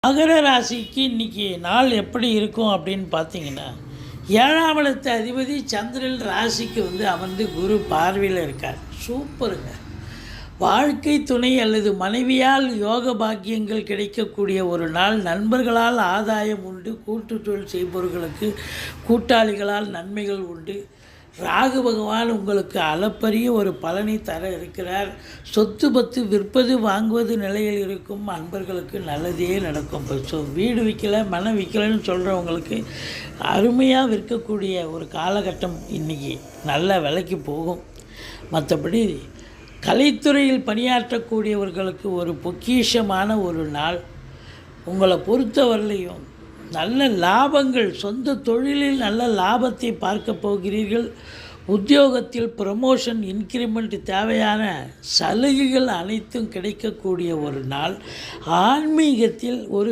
மகர ராசிக்கு இன்றைக்கி நாள் எப்படி இருக்கும் அப்படின்னு பார்த்தீங்கன்னா, 7ஆம் இடத்து அதிபதி சந்திரன் ராசிக்கு அமர்ந்து குரு பார்வையில் இருக்கார். சூப்பருங்க. வாழ்க்கை துணை அல்லது மனைவியால் யோக பாக்கியங்கள் கிடைக்கக்கூடிய ஒரு நாள். நண்பர்களால் ஆதாயம் உண்டு. கூட்டு தொழில் செய்பவர்களுக்கு கூட்டாளிகளால் நன்மைகள் உண்டு. ராகு பகவான் உங்களுக்கு அளப்பரிய ஒரு பலனை தர இருக்கிறார். சொத்து பத்து விற்பது வாங்குவது நிலையில் இருக்கும் அன்பர்களுக்கு நல்லதே நடக்கும். இப்போ வீடு விற்கலை மனம் விற்கலைன்னு சொல்கிறவங்களுக்கு அருமையாக விற்கக்கூடிய ஒரு காலகட்டம் இன்றைக்கி நல்ல விலைக்கு போகும். மற்றபடி கலைத்துறையில் பணியாற்றக்கூடியவர்களுக்கு ஒரு பொக்கிஷமான ஒரு நாள். உங்களை பொறுத்தவரையிலையும் நல்ல லாபங்கள், சொந்த தொழிலில் நல்ல லாபத்தை பார்க்க போகிறீர்கள். உத்தியோகத்தில் ப்ரமோஷன், இன்க்ரிமெண்ட், தேவையான சலுகைகள் அனைத்தும் கிடைக்கக்கூடிய ஒரு நாள். ஆன்மீகத்தில் ஒரு